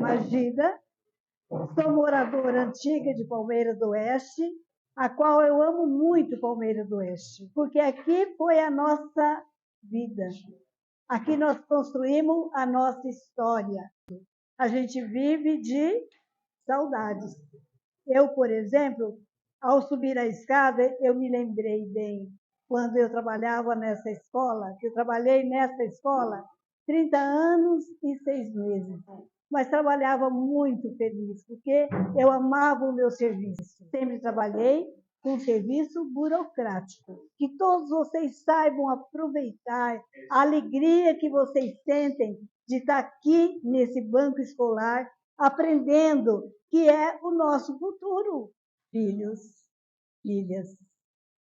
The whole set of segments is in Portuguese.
chama Gida, sou moradora antiga de Palmeira do Oeste, a qual eu amo muito Palmeira do Oeste, porque aqui foi a nossa vida. Aqui nós construímos a nossa história. A gente vive de saudades. Eu, por exemplo, ao subir a escada, eu me lembrei bem, quando eu trabalhava nessa escola, que eu trabalhei nessa escola 30 anos e 6 meses. Mas trabalhava muito feliz, porque eu amava o meu serviço. Sempre trabalhei com serviço burocrático. Que todos vocês saibam aproveitar a alegria que vocês sentem de estar aqui nesse banco escolar, aprendendo, que é o nosso futuro. Filhos, filhas,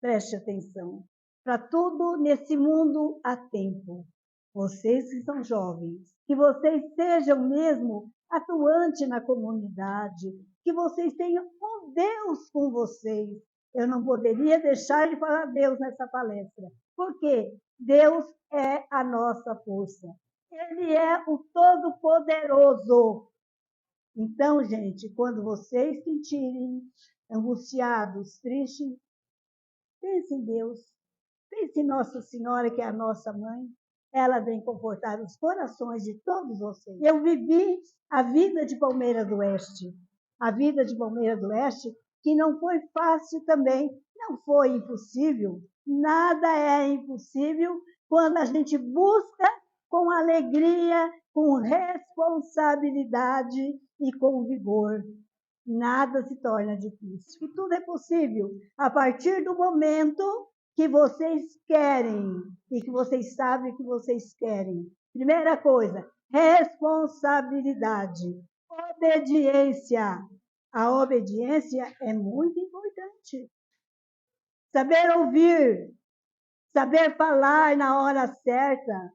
preste atenção. Para tudo nesse mundo há tempo. Vocês que são jovens, que vocês sejam mesmo atuantes na comunidade, que vocês tenham um Deus com vocês. Eu não poderia deixar de falar Deus nessa palestra, porque Deus é a nossa força. Ele é o Todo-Poderoso. Então, gente, quando vocês se sentirem angustiados, tristes, pense em Deus. Pense em Nossa Senhora, que é a nossa mãe. Ela vem confortar os corações de todos vocês. Eu vivi a vida de Palmeira do Oeste. A vida de Palmeira do Oeste, que não foi fácil também, não foi impossível. Nada é impossível quando a gente busca com alegria, com responsabilidade e com vigor. Nada se torna difícil. E tudo é possível a partir do momento que vocês querem e que vocês sabem que vocês querem. Primeira coisa, responsabilidade, obediência. A obediência é muito importante. Saber ouvir, saber falar na hora certa,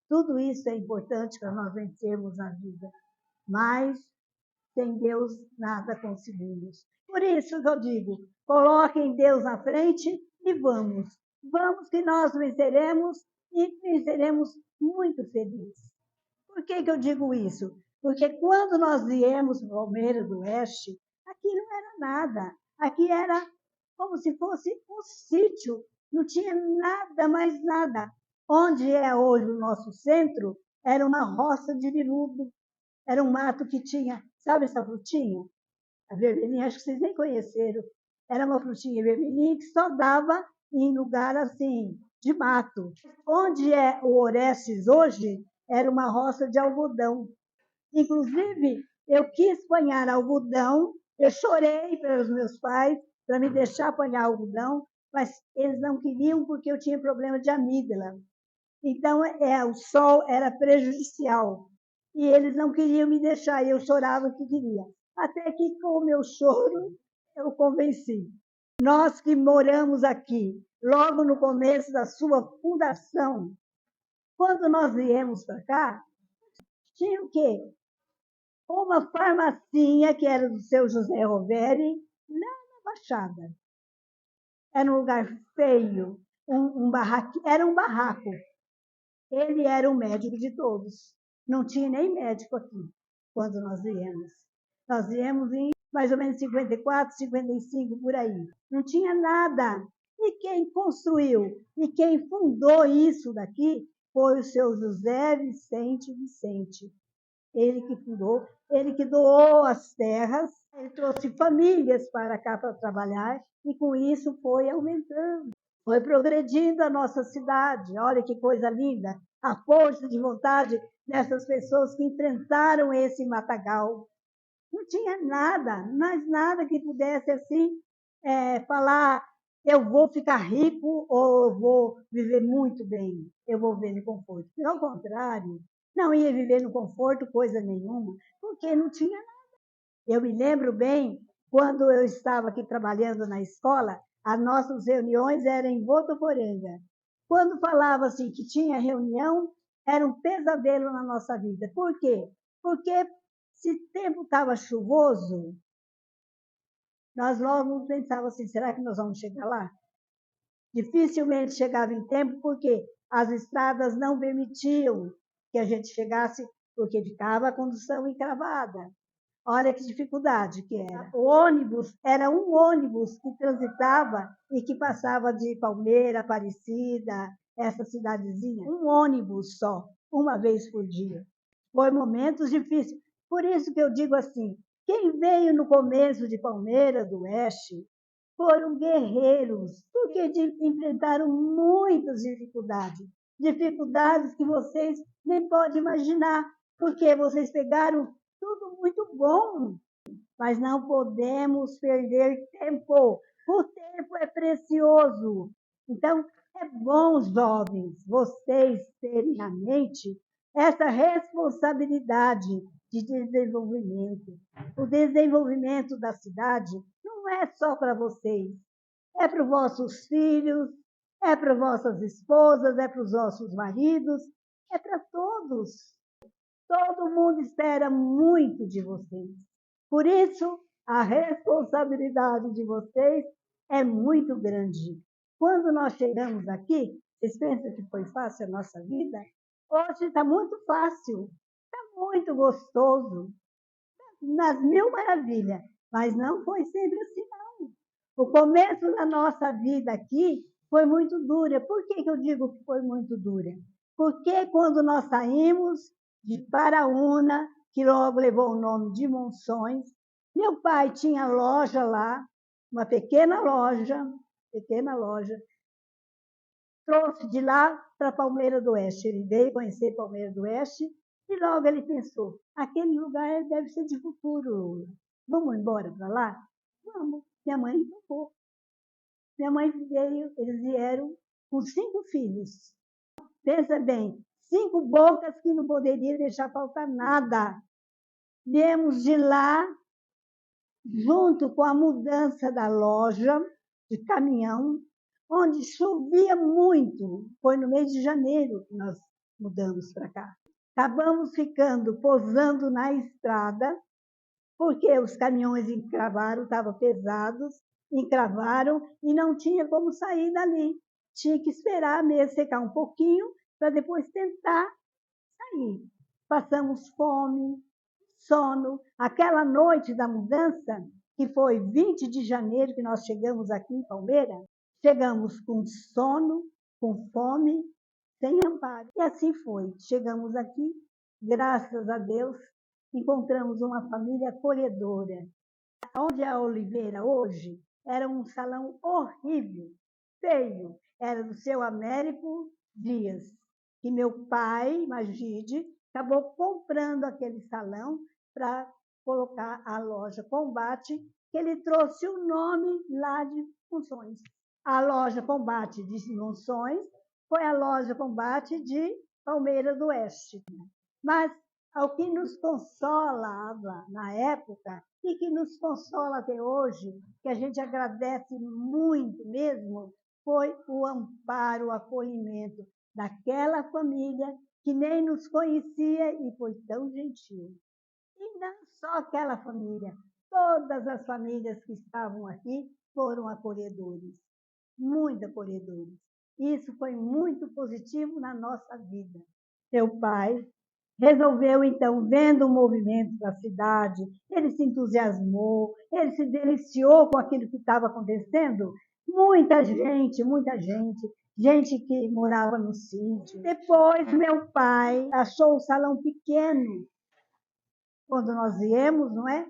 tudo isso é importante para nós vencermos a vida. Mas sem Deus nada conseguimos. Por isso que eu digo, coloquem Deus na frente e vamos. Vamos que nós venceremos e venceremos muito felizes. Por que eu digo isso? Porque quando nós viemos para Palmeira do Oeste, aqui não era nada. Aqui era como se fosse um sítio. Não tinha nada, mais nada. Onde é hoje o nosso centro, era uma roça de viludo. Era um mato que tinha, sabe essa frutinha? A vermelhinha, acho que vocês nem conheceram. Era uma frutinha vermelhinha que só dava em lugar assim, de mato. Onde é o Orestes hoje, era uma roça de algodão. Inclusive, eu quis apanhar algodão, eu chorei para os meus pais, para me deixar apanhar algodão, mas eles não queriam porque eu tinha problema de amígdala. Então, o sol era prejudicial. E eles não queriam me deixar, e eu chorava que queria. Até que, com o meu choro, eu convenci. Nós que moramos aqui, logo no começo da sua fundação, quando nós viemos para cá, tinha o quê? Uma farmacinha, que era do seu José Roveri, lá na Baixada. Era um lugar feio, era um barraco. Ele era o médico de todos. Não tinha nem médico aqui, quando nós viemos. Nós viemos em mais ou menos 54, 55, por aí. Não tinha nada. E quem construiu e quem fundou isso daqui foi o seu José Vicente Vicente. Ele que fundou, ele que doou as terras, ele trouxe famílias para cá para trabalhar e com isso foi aumentando. Foi progredindo a nossa cidade. Olha que coisa linda. A força de vontade dessas pessoas que enfrentaram esse matagal. Não tinha nada, mas nada que pudesse assim falar, eu vou ficar rico ou eu vou viver muito bem, eu vou viver no conforto. Pelo contrário, não ia viver no conforto coisa nenhuma, porque não tinha nada. Eu me lembro bem, quando eu estava aqui trabalhando na escola, as nossas reuniões eram em Votuporanga. Quando falava assim que tinha reunião, era um pesadelo na nossa vida. Por quê? Porque se o tempo estava chuvoso, nós logo pensávamos assim, será que nós vamos chegar lá? Dificilmente chegava em tempo, porque as estradas não permitiam que a gente chegasse porque ficava a condução encravada. Olha que dificuldade que era. O ônibus era um ônibus que transitava e que passava de Palmeira, Aparecida, essa cidadezinha. Um ônibus só, uma vez por dia. Foi momentos difíceis. Por isso que eu digo assim, quem veio no começo de Palmeira do Oeste foram guerreiros, porque enfrentaram muitas dificuldades. Dificuldades que vocês nem podem imaginar, porque vocês pegaram tudo muito bom, mas não podemos perder tempo. O tempo é precioso. Então, é bom, jovens, vocês terem na mente essa responsabilidade de desenvolvimento. O desenvolvimento da cidade não é só para vocês, é para os vossos filhos, é para vossas esposas, é para os vossos maridos, é para todos. Todo mundo espera muito de vocês. Por isso, a responsabilidade de vocês é muito grande. Quando nós chegamos aqui, vocês pensam que foi fácil a nossa vida? Hoje está muito fácil, está muito gostoso, nas mil maravilhas, mas não foi sempre assim, não. O começo da nossa vida aqui foi muito dura. Por que eu digo que foi muito dura? Porque quando nós saímos de Paraúna, que logo levou o nome de Monções, meu pai tinha loja lá, uma pequena loja, trouxe de lá para Palmeira do Oeste. Ele veio conhecer Palmeira do Oeste e logo ele pensou, aquele lugar deve ser de futuro. Vamos embora para lá? Vamos. Minha mãe topou. Minha mãe veio, eles vieram com 5 filhos. Pensa bem, 5 bocas que não poderiam deixar faltar nada. Viemos de lá, junto com a mudança da loja, de caminhão, onde chovia muito. Foi no mês de janeiro que nós mudamos para cá. Acabamos ficando, posando na estrada, porque os caminhões encravaram, estavam pesados, encravaram e não tinha como sair dali. Tinha que esperar mesmo secar um pouquinho para depois tentar sair. Passamos fome, sono. Aquela noite da mudança, que foi 20 de janeiro que nós chegamos aqui em Palmeira, chegamos com sono, com fome, sem amparo. E assim foi. Chegamos aqui, graças a Deus, encontramos uma família acolhedora. Onde é a Oliveira hoje era um salão horrível, feio. Era do seu Américo Dias, que meu pai, Magide, acabou comprando aquele salão para colocar a loja Combate, que ele trouxe o nome lá de Monções. A loja Combate de Monções foi a loja Combate de Palmeira do Oeste. Mas ao que nos consolava na época e que nos consola até hoje, que a gente agradece muito mesmo, foi o amparo, o acolhimento daquela família que nem nos conhecia e foi tão gentil. E não só aquela família, todas as famílias que estavam aqui foram acolhedores, muito acolhedores. Isso foi muito positivo na nossa vida. Seu pai resolveu, então, vendo o movimento da cidade, ele se entusiasmou, ele se deliciou com aquilo que estava acontecendo. Muita gente que morava no sítio. Depois, meu pai achou o salão pequeno, quando nós viemos, não é?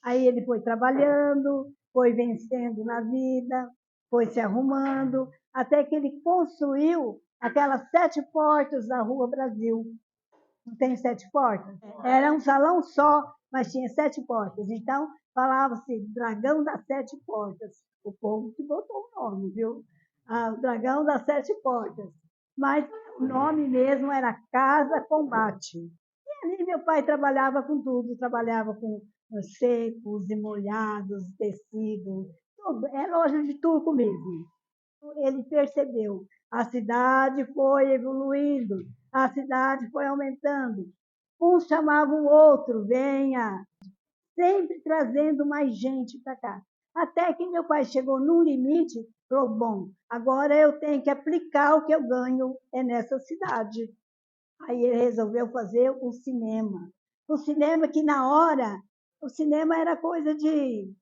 Aí ele foi trabalhando, foi vencendo na vida, foi se arrumando, até que ele construiu aquelas 7 portas da Rua Brasil. Não tem 7 portas? Era um salão só, mas tinha 7 portas. Então, falava-se Dragão das 7 Portas. O povo que botou o nome, viu? O Dragão das 7 Portas. Mas o nome mesmo era Casa Combate. E ali meu pai trabalhava com tudo, trabalhava com secos e molhados, tecidos, tudo. É loja de turco mesmo. Ele percebeu, a cidade foi evoluindo, a cidade foi aumentando. Um chamava o outro, venha, sempre trazendo mais gente para cá. Até que meu pai chegou num limite, falou, bom, agora eu tenho que aplicar o que eu ganho nessa cidade. Aí ele resolveu fazer o cinema. O cinema que na hora, o cinema era coisa de...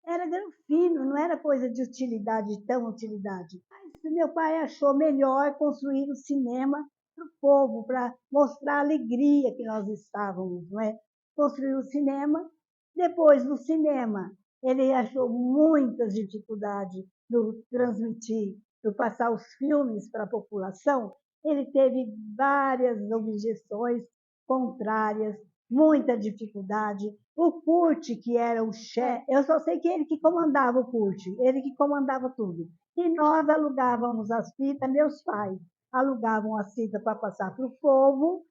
Era granfino, não era coisa de utilidade, tão utilidade. Mas meu pai achou melhor construir o cinema para o povo, para mostrar a alegria que nós estávamos, não é? Construiu o cinema. Depois, no cinema, ele achou muitas dificuldades no transmitir, no passar os filmes para a população. Ele teve várias objeções contrárias, muita dificuldade. O Curte, que era o chefe, eu só sei que ele que comandava o Curte, ele que comandava tudo. E nós alugávamos as fitas, meus pais alugavam as fitas para passar para o povo,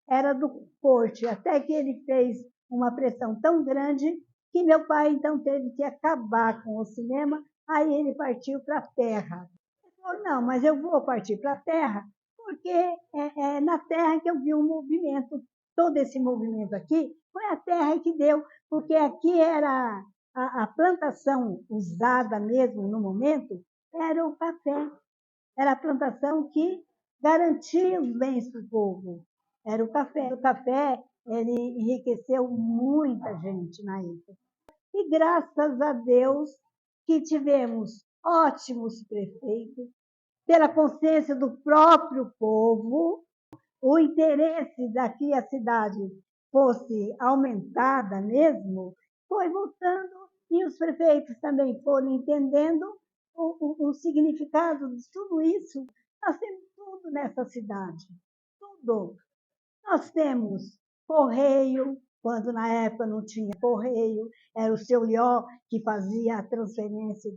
era do Curte, até que ele fez uma pressão tão grande que meu pai então teve que acabar com o cinema, aí ele partiu para a terra. Ele falou, não, mas eu vou partir para a terra, porque é na terra que eu vi um movimento, todo esse movimento aqui, foi a terra que deu, porque aqui era a plantação usada mesmo no momento, era o café, era a plantação que garantia os bens para o povo, era o café. O café, ele enriqueceu muita gente na época. E graças a Deus que tivemos ótimos prefeitos, pela consciência do próprio povo, o interesse daqui a cidade fosse aumentada mesmo, foi voltando e os prefeitos também foram entendendo o significado de tudo isso. Nós temos tudo nessa cidade, tudo. Nós temos correio, quando na época não tinha correio, era o seu Lió que fazia a transferência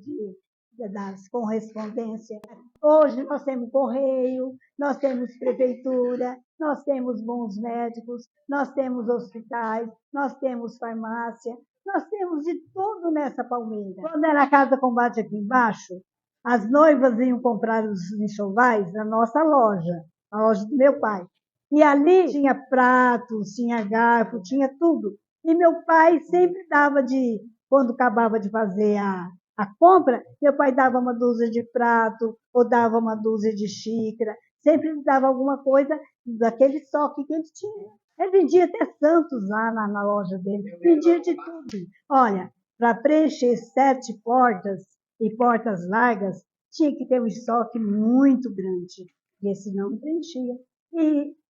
das correspondências. Hoje nós temos correio, nós temos prefeitura, nós temos bons médicos, nós temos hospitais, nós temos farmácia, nós temos de tudo nessa Palmeira. Quando era a Casa Combate aqui embaixo, as noivas iam comprar os enxovais na nossa loja, na loja do meu pai. E ali tinha pratos, tinha garfo, tinha tudo. E meu pai sempre dava quando acabava de fazer a compra, meu pai dava uma dúzia de prato, ou dava uma dúzia de xícara, sempre dava alguma coisa daquele estoque que ele tinha. Ele vendia até Santos lá na loja dele, vendia de tudo. Olha, para preencher 7 portas e portas largas, tinha que ter um estoque muito grande, porque senão não preenchia.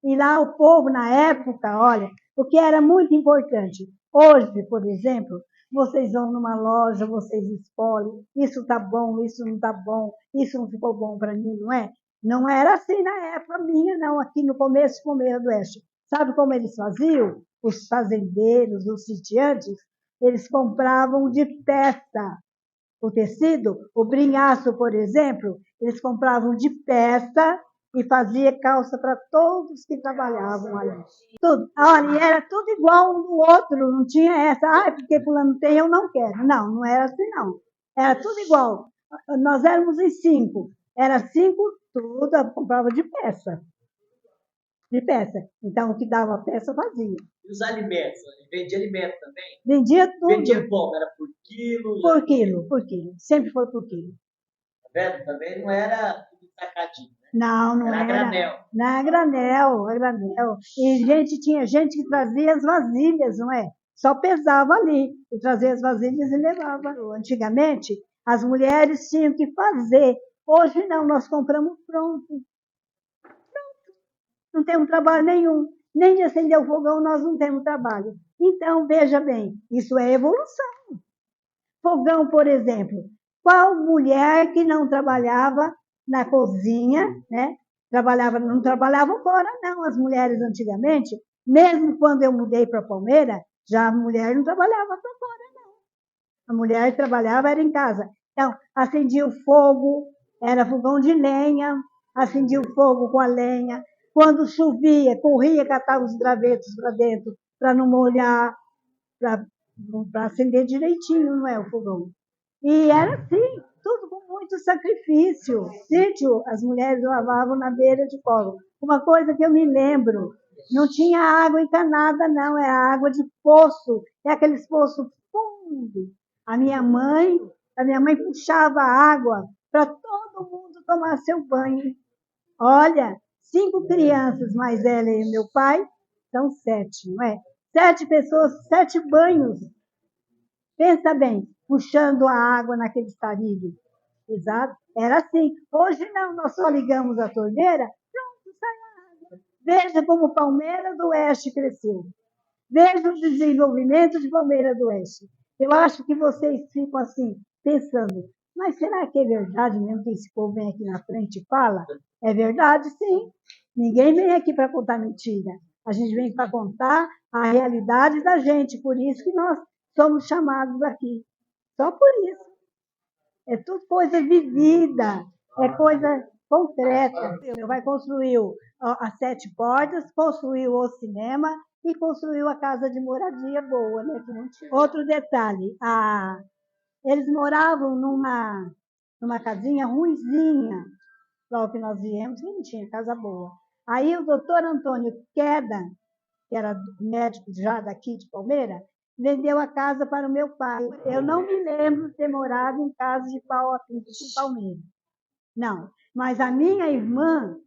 E lá o povo, na época, olha, o que era muito importante. Hoje, por exemplo, vocês vão numa loja, vocês escolhem, isso está bom, isso não está bom, isso não ficou bom para mim, não é? Não era assim na época minha, não, aqui no começo, Palmeira do Oeste. Sabe como eles faziam? Os fazendeiros, os sitiantes, eles compravam de peça o tecido, o brinhaço, por exemplo, eles compravam de peça e fazia calça para todos que trabalhavam ali. Tudo. Olha, e era tudo igual um do outro, não tinha essa, porque fulano tem, eu não quero. Não, não era assim, não. Era tudo igual. Nós éramos em 5. Era 5, tudo, eu comprava de peça. De peça. Então, o que dava peça, fazia. E os alimentos? Vendia alimento também? Vendia tudo. Vendia como? Era por quilo? Por quilo, por quilo. Sempre foi por quilo. Tá vendo? Também não era tudo sacadinho. Não, não era. Era granel. Não, a granel, a granel. E tinha gente que trazia as vasilhas, não é? Só pesava ali, e trazia as vasilhas e levava. Antigamente, as mulheres tinham que fazer. Hoje não, nós compramos pronto. Não temos trabalho nenhum. Nem de acender o fogão nós não temos trabalho. Então, veja bem, isso é evolução. Fogão, por exemplo. Qual mulher que não trabalhava na cozinha, né? Não trabalhavam fora, não. As mulheres antigamente, mesmo quando eu mudei para Palmeira, já a mulher não trabalhava para fora, não. A mulher trabalhava era em casa. Então, acendia o fogo, era fogão de lenha, acendia o fogo com a lenha. Quando chovia, corria, catava os gravetos para dentro, para não molhar, para acender direitinho, não é, o fogão. E era assim, tudo com muito sacrifício. Sítio, as mulheres lavavam na beira de colo. Uma coisa que eu me lembro, não tinha água encanada, não, era água de poço, é aqueles poços fundos. A minha mãe puxava água para todo mundo tomar seu banho. Olha, 5 crianças, mais ela e meu pai, são 7, não é? 7 pessoas, 7 banhos. Pensa bem, puxando a água naquele estarilho. Exato, era assim. Hoje não, nós só ligamos a torneira, pronto, sai a água. Veja como Palmeira do Oeste cresceu. Veja o desenvolvimento de Palmeira do Oeste. Eu acho que vocês ficam assim, pensando, mas será que é verdade mesmo que esse povo vem aqui na frente e fala? É verdade, sim. Ninguém vem aqui para contar mentira. A gente vem para contar a realidade da gente. Por isso que nós somos chamados aqui. Só por isso. É tudo coisa vivida, é coisa concreta. Vai construir as 7 portas, construiu o cinema e construiu a casa de moradia boa, né? Que não tinha. Outro detalhe, eles moravam numa casinha ruinzinha, logo que nós viemos, que não tinha casa boa. Aí o doutor Antônio Queda, que era médico já daqui de Palmeira, vendeu a casa para o meu pai. Eu não me lembro de ter morado em casa de pau a pique de Palmeira. Não, mas a minha irmã,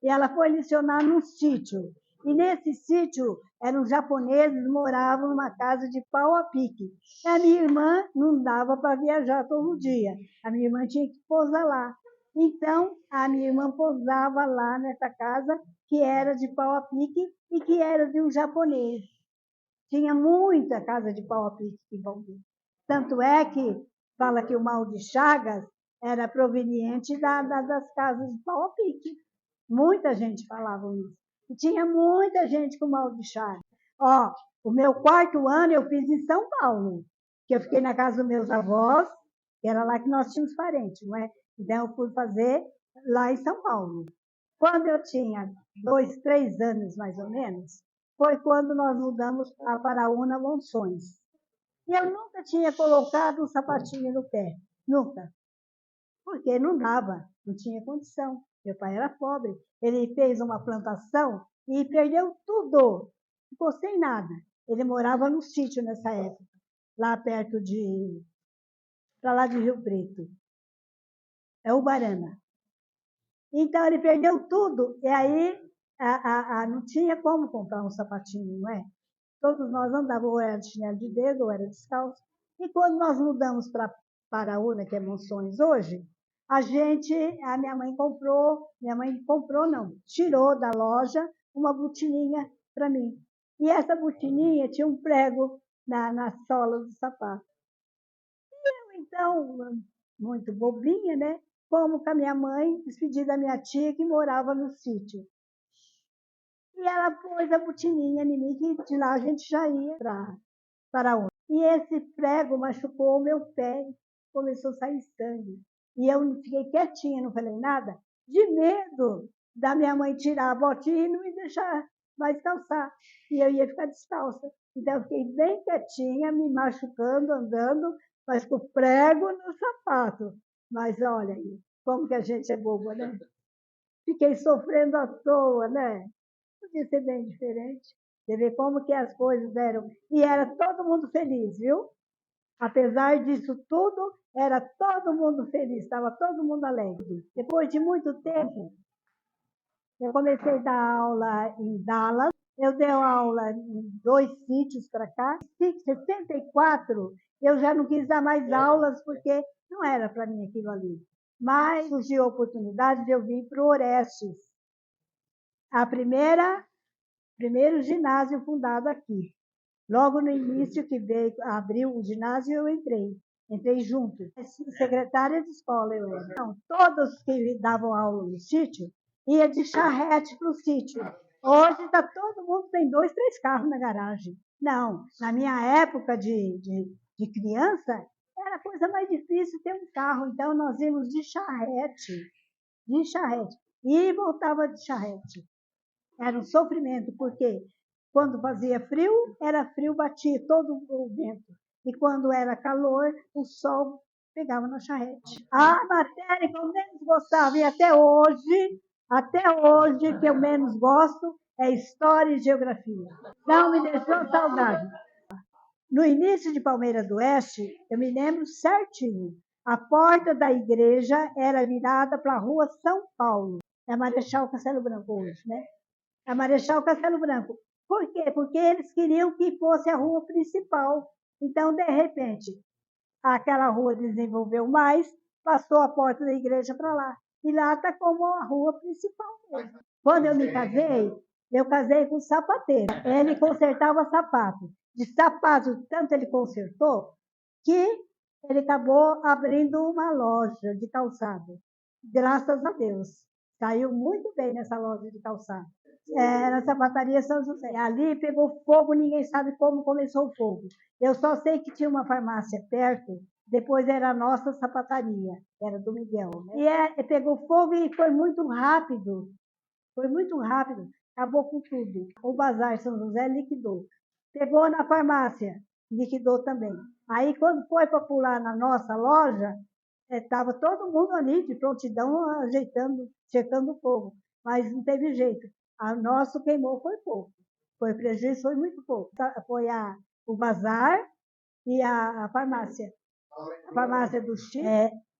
ela foi licionar num sítio. E nesse sítio, eram japoneses, moravam numa casa de pau a pique. E a minha irmã não dava para viajar todo dia. A minha irmã tinha que pousar lá. Então, a minha irmã pousava lá nessa casa, que era de pau a pique e que era de um japonês. Tinha muita casa de pau a pique em Palmeira. Tanto é que fala que o mal de Chagas era proveniente das casas de pau a pique. Muita gente falava isso. E tinha muita gente com mal de Chagas. Ó, o meu 4º ano eu fiz em São Paulo, que eu fiquei na casa dos meus avós, que era lá que nós tínhamos parentes, não é? Então eu fui fazer lá em São Paulo. Quando eu tinha 2, 3 anos, mais ou menos, foi quando nós mudamos para Paraúna Monções. E eu nunca tinha colocado um sapatinho no pé, nunca, porque não dava, não tinha condição. Meu pai era pobre, ele fez uma plantação e perdeu tudo, não ficou sem nada. Ele morava no sítio nessa época, lá perto para lá de Rio Preto, é Ubarana. Então ele perdeu tudo, e aí não tinha como comprar um sapatinho, não é? Todos nós andávamos, ou era de chinelo de dedo, ou era descalço. E quando nós mudamos para Paraúna, que é Monções hoje, a minha mãe comprou não, tirou da loja uma botininha para mim. E essa botininha tinha um prego na sola do sapato. E eu, então, muito bobinha, né? Fomos com a minha mãe, despedir da minha tia que morava no sítio. E ela pôs a botininha em mim, que de lá a gente já ia para onde. E esse prego machucou o meu pé, começou a sair sangue. E eu fiquei quietinha, não falei nada, de medo da minha mãe tirar a botinha e não me deixar mais calçar. E eu ia ficar descalça. Então eu fiquei bem quietinha, me machucando, andando, mas com o prego no sapato. Mas olha aí, como que a gente é boba, né? Fiquei sofrendo à toa, né? Podia ser bem diferente. Você vê como que as coisas eram. E era todo mundo feliz, viu? Apesar disso tudo, era todo mundo feliz, estava todo mundo alegre. Depois de muito tempo, eu comecei a dar aula em Dallas. Eu dei aula em 2 sítios para cá. Em 64, eu já não quis dar mais aulas, porque não era para mim aquilo ali. Mas surgiu a oportunidade de eu vir para o Orestes. Primeiro ginásio fundado aqui. Logo no início que abriu o ginásio, eu entrei junto. Secretária de escola eu era. Então, todos que davam aula no sítio, ia de charrete para o sítio. Hoje todo mundo tem 2, 3 carros na garagem. Não, na minha época de criança, era a coisa mais difícil ter um carro. Então, nós íamos de charrete, e voltava de charrete. Era um sofrimento, porque quando fazia frio, era frio, batia todo o vento. E quando era calor, o sol pegava na charrete. A matéria que eu menos gostava, e até hoje, que eu menos gosto, é História e Geografia. Não me deixou saudade. No início de Palmeira do Oeste, eu me lembro certinho, a porta da igreja era virada para a rua São Paulo. É a Marechal Castelo Branco hoje, né? A Marechal Castelo Branco. Por quê? Porque eles queriam que fosse a rua principal. Então, de repente, aquela rua desenvolveu mais, passou a porta da igreja para lá. E lá está como a rua principal mesmo. Quando eu casei com um sapateiro. Ele consertava sapato. De sapato, tanto ele consertou, que ele acabou abrindo uma loja de calçado. Graças a Deus. Saiu muito bem nessa loja de calçado. Na sapataria São José. Ali pegou fogo, ninguém sabe como começou o fogo. Eu só sei que tinha uma farmácia perto, depois era a nossa sapataria, era do Miguel. Né? E pegou fogo e foi muito rápido. Foi muito rápido, acabou com tudo. O Bazar São José liquidou. Pegou na farmácia, liquidou também. Aí, quando foi para pular na nossa loja, estava todo mundo ali de prontidão, ajeitando, checando o fogo. Mas não teve jeito. A nossa queimou foi pouco. Foi prejuízo, foi muito pouco. Foi o bazar e a farmácia. A farmácia do Chico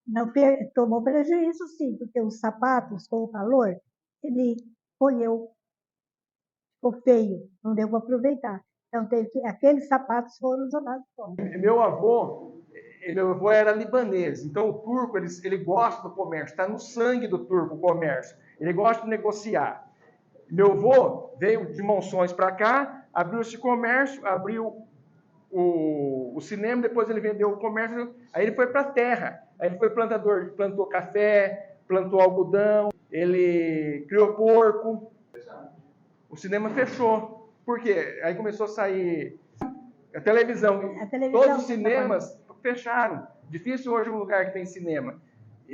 não tomou prejuízo, sim, porque os sapatos, com o calor, ele colheu, ficou feio, não deu para aproveitar. Então, aqueles sapatos foram jogados fora. Meu avô era libanês, então o turco, ele gosta do comércio, está no sangue do turco o comércio, ele gosta de negociar. Meu avô veio de Monções para cá, abriu esse comércio, abriu o cinema, depois ele vendeu o comércio, aí ele foi para a terra, aí ele foi plantador, plantou café, plantou algodão, ele criou porco, o cinema fechou. Por quê? Aí começou a sair a televisão. Todos os cinemas fecharam. Difícil hoje um lugar que tem cinema.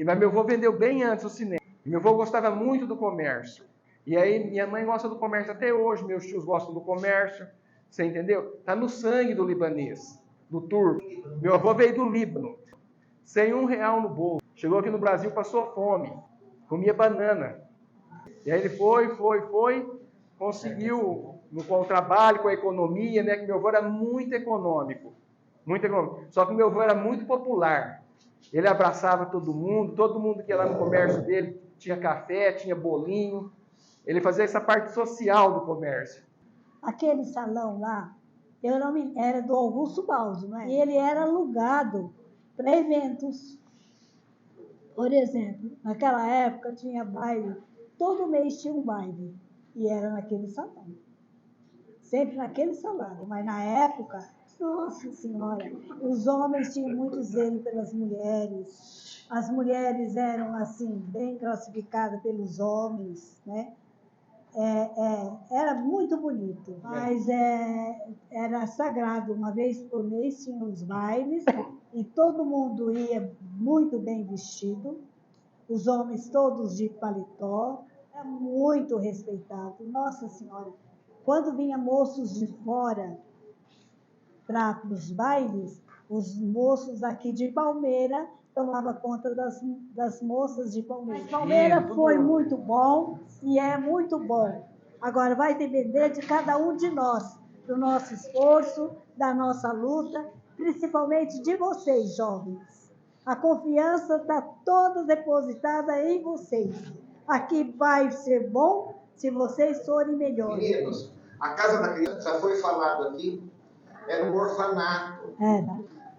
Mas meu avô vendeu bem antes o cinema. Meu avô gostava muito do comércio. E aí minha mãe gosta do comércio até hoje, meus tios gostam do comércio. Você entendeu? Está no sangue do libanês, do turco. Meu avô veio do Líbano, sem R$1 no bolso. Chegou aqui no Brasil, passou fome, comia banana. E aí ele foi, conseguiu, com o trabalho, com a economia, né? Que meu avô era muito econômico. Muito econômico. Só que meu avô era muito popular. Ele abraçava todo mundo que ia lá no comércio dele tinha café, tinha bolinho. Ele fazia essa parte social do comércio. Aquele salão lá, era do Augusto Baldi, não é? E ele era alugado para eventos. Por exemplo, naquela época tinha baile, todo mês tinha um baile, e era naquele salão. Sempre naquele salão, mas na época, nossa Senhora, os homens tinham muito zelo pelas mulheres, as mulheres eram assim, bem classificadas pelos homens, né? Era muito bonito, mas era sagrado. Uma vez por mês tinha os bailes e todo mundo ia muito bem vestido, os homens todos de paletó, era muito respeitado. Nossa Senhora, quando vinha moços de fora para os bailes, os moços aqui de Palmeira tomava conta das moças de Palmeira. Palmeira foi muito bom e é muito bom. Agora vai depender de cada um de nós, do nosso esforço, da nossa luta, principalmente de vocês, jovens. A confiança está toda depositada em vocês. Aqui vai ser bom se vocês forem melhores. Meninos, a Casa da Criança já foi falado aqui, era um orfanato.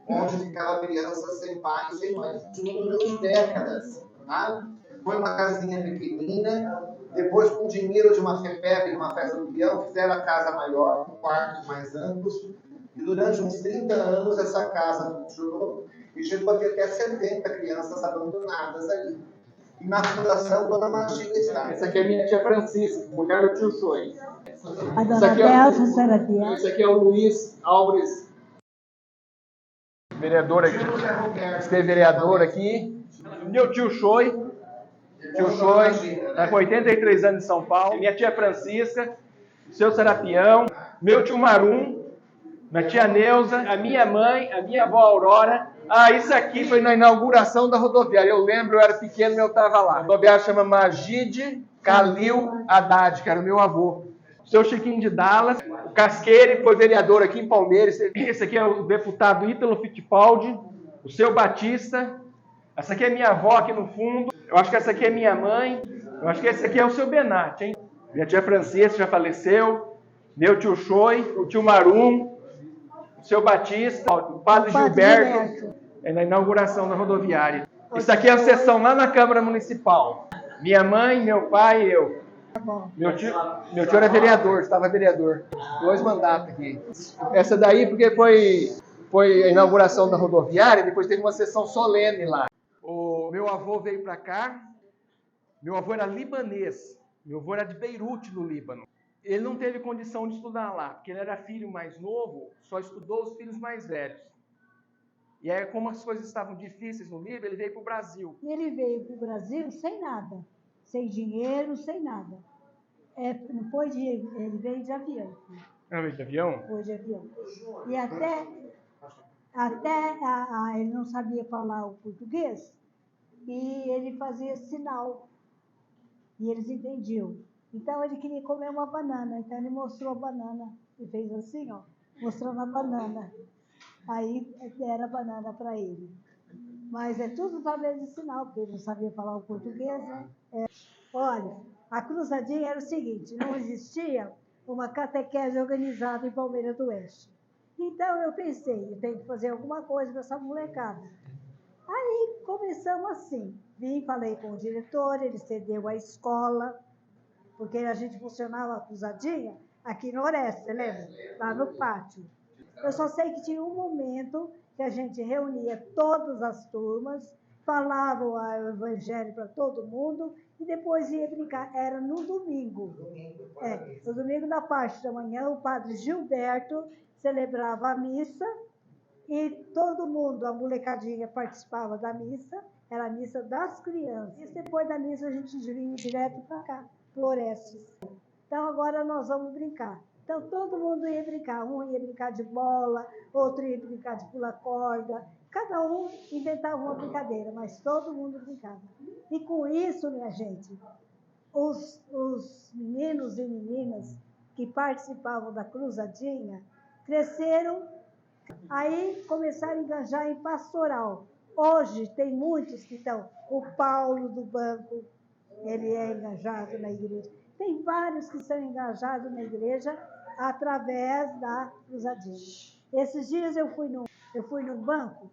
Onde ficava criança sem pai e sem mãe, durante décadas. Tá? Foi uma casinha pequenina, depois com o dinheiro de uma FEPEB, de uma festa do peão, fizeram a casa maior, com quartos mais amplos, e durante uns 30 anos essa casa funcionou, e chegou a ter até 70 crianças abandonadas ali. E na fundação, Dona Matilda está. Essa aqui é minha tia Francisca, mulher do tio Choi. A Dona Delsa Serapia. Esse aqui é o Luiz Álvares, vereador aqui, esteve vereador aqui. Meu tio Choi, está com 83 anos em São Paulo. Minha tia Francisca, seu Serapião, meu tio Marum, minha tia Neuza, a minha mãe, a minha avó Aurora. Isso aqui foi na inauguração da rodoviária. Eu lembro, eu era pequeno, eu estava lá. A rodoviária chama Magide Khalil Haddad, que era o meu avô. O seu Chiquinho de Dallas, o Casqueire, foi vereador aqui em Palmeiras. Esse aqui é o deputado Ítalo Fittipaldi, o seu Batista. Essa aqui é minha avó aqui no fundo. Eu acho que essa aqui é minha mãe. Eu acho que esse aqui é o seu Benatti, hein? Minha tia Francisca já faleceu, meu tio Choi, o tio Marum, o seu Batista, o padre Gilberto, na inauguração da rodoviária. Isso aqui é a sessão lá na Câmara Municipal. Minha mãe, meu pai e eu. Meu tio era vereador, estava vereador. 2 mandatos aqui. Essa daí porque foi a inauguração da rodoviária, depois teve uma sessão solene lá. O meu avô veio para cá. Meu avô era libanês. Meu avô era de Beirute, no Líbano. Ele não teve condição de estudar lá, porque ele era filho mais novo, só estudou os filhos mais velhos. E aí, como as coisas estavam difíceis no Líbano, ele veio para o Brasil. Ele veio para o Brasil sem nada, sem dinheiro, sem nada. Ele veio de avião. Ah, veio de avião? Foi de avião. E até ele não sabia falar o português, e ele fazia sinal, e eles entendiam. Então, ele queria comer uma banana, então ele mostrou a banana, e fez assim, ó, mostrando a banana. Aí, deram a banana para ele. Mas é tudo através de sinal, porque ele não sabia falar o português, né? Olha, a cruzadinha era o seguinte, não existia uma catequese organizada em Palmeiras do Oeste. Então, eu pensei, eu tenho que fazer alguma coisa para essa molecada. Aí, começamos assim. Falei com o diretor, ele cedeu a escola, porque a gente funcionava a cruzadinha aqui no Oeste, você lembra? Lá no pátio. Eu só sei que tinha um momento que a gente reunia todas as turmas, falava o evangelho para todo mundo e depois ia brincar. Era no domingo. No domingo, da parte da manhã, o padre Gilberto celebrava a missa e todo mundo, a molecadinha, participava da missa. Era a missa das crianças. E depois da missa, a gente vinha direto para cá, Florestes. Então, agora nós vamos brincar. Então, todo mundo ia brincar. Um ia brincar de bola, outro ia brincar de pular corda. Cada um inventava uma brincadeira, mas todo mundo brincava. E com isso, minha gente, os meninos e meninas que participavam da cruzadinha cresceram, aí começaram a engajar em pastoral. Hoje, tem muitos que estão. O Paulo do banco, ele é engajado na igreja. Tem vários que são engajados na igreja através da cruzadinha. Esses dias eu fui no banco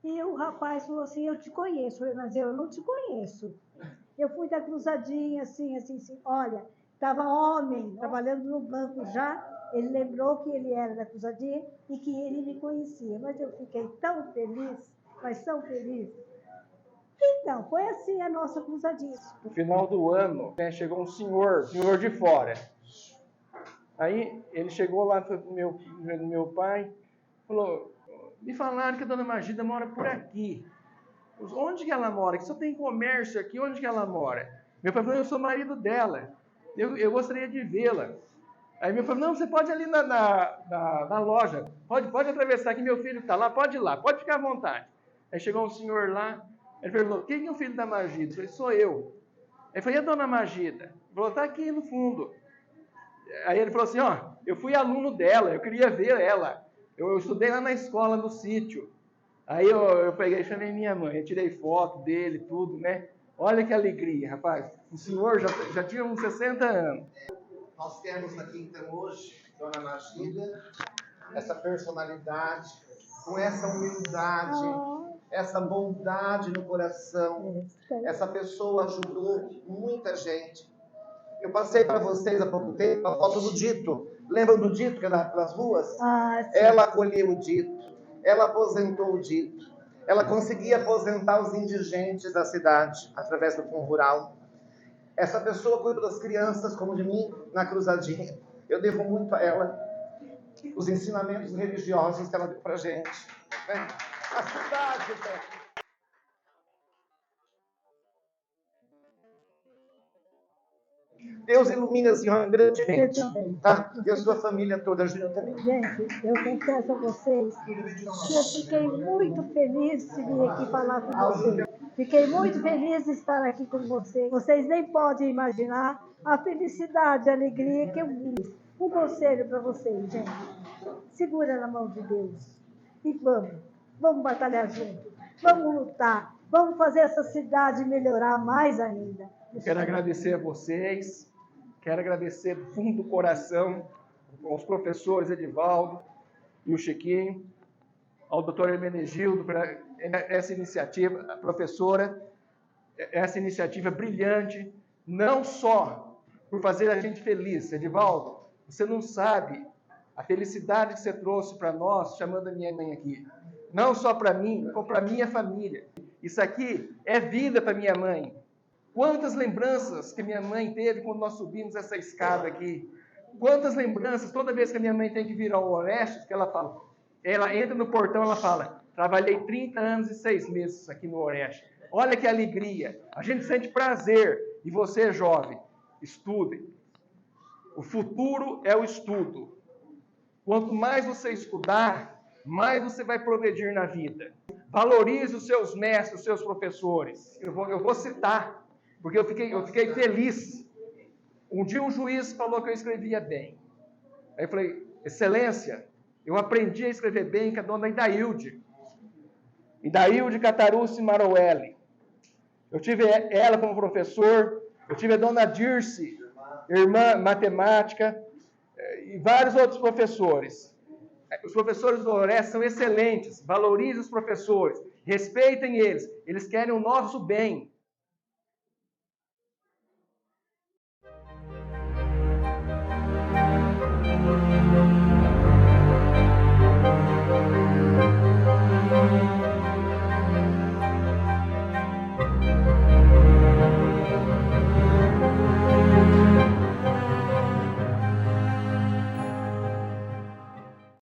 e o rapaz falou assim, eu te conheço. Eu falei, mas eu não te conheço. Eu fui da cruzadinha, assim. Olha, estava homem trabalhando no banco já. Ele lembrou que ele era da cruzadinha e que ele me conhecia. Mas eu fiquei tão feliz, mas tão feliz. Então, foi assim a nossa cruzadinha. No final do ano, chegou um senhor de fora. Aí ele chegou lá no meu pai, falou, me falaram que a dona Magida mora por aqui. Onde que ela mora? Que só tem comércio aqui, onde que ela mora? Meu pai falou, eu sou marido dela, eu gostaria de vê-la. Aí meu pai falou, não, você pode ir ali na loja, pode atravessar aqui, meu filho está lá, pode ir lá, pode ficar à vontade. Aí chegou um senhor lá, ele falou, quem é o filho da Magida? Eu falei, sou eu. Ele falou, e a dona Magida? Ele falou, está aqui no fundo. Aí ele falou assim, ó, eu fui aluno dela, eu queria ver ela. Eu estudei lá na escola, no sítio. Aí eu peguei e chamei minha mãe, eu tirei foto dele, tudo, né? Olha que alegria, rapaz. O senhor já tinha uns 60 anos. Nós temos aqui, então, hoje, dona Magida, essa personalidade, com essa humildade, essa bondade no coração. Essa pessoa ajudou muita gente. Eu passei para vocês há pouco tempo a foto do Dito. Lembram do Dito, que era pelas ruas? Ela acolheu o Dito, ela aposentou o Dito. Ela conseguia aposentar os indigentes da cidade, através do Fundo Rural. Essa pessoa cuida das crianças, como de mim, na cruzadinha. Eu devo muito a ela, os ensinamentos religiosos que ela deu para a gente. Né? A cidade, né? Deus ilumine a senhora grandemente. Tá? E a sua família toda ajuda também. Gente, eu confesso a vocês que eu fiquei muito feliz de vir aqui falar com vocês. Fiquei muito feliz de estar aqui com vocês. Vocês nem podem imaginar a felicidade, a alegria que eu vi. Um conselho para vocês, gente. Segura na mão de Deus. E vamos batalhar juntos. Vamos lutar. Vamos fazer essa cidade melhorar mais ainda. Quero agradecer a vocês, quero agradecer do fundo do coração aos professores Edivaldo e o Chiquinho, ao doutor Hermenegildo, por essa iniciativa, a professora, essa iniciativa brilhante, não só por fazer a gente feliz. Edivaldo, você não sabe a felicidade que você trouxe para nós, chamando a minha mãe aqui. Não só para mim, como para a minha família. Isso aqui é vida para minha mãe. Quantas lembranças que minha mãe teve quando nós subimos essa escada aqui. Quantas lembranças, toda vez que a minha mãe tem que vir ao Orestes, que ela fala, ela entra no portão, ela fala, trabalhei 30 anos e 6 meses aqui no Orestes. Olha que alegria, a gente sente prazer. E você, jovem, estudem. O futuro é o estudo. Quanto mais você estudar, mais você vai progredir na vida. Valorize os seus mestres, os seus professores. Eu vou citar, porque eu fiquei feliz. Um dia um juiz falou que eu escrevia bem. Aí eu falei, excelência, eu aprendi a escrever bem com a dona Idailde. Idailde Catarucci Maroelli. Eu tive ela como professor, eu tive a dona Dirce, irmã matemática, e vários outros professores. Os professores do Orestes são excelentes, valorizem os professores, respeitem eles querem o nosso bem.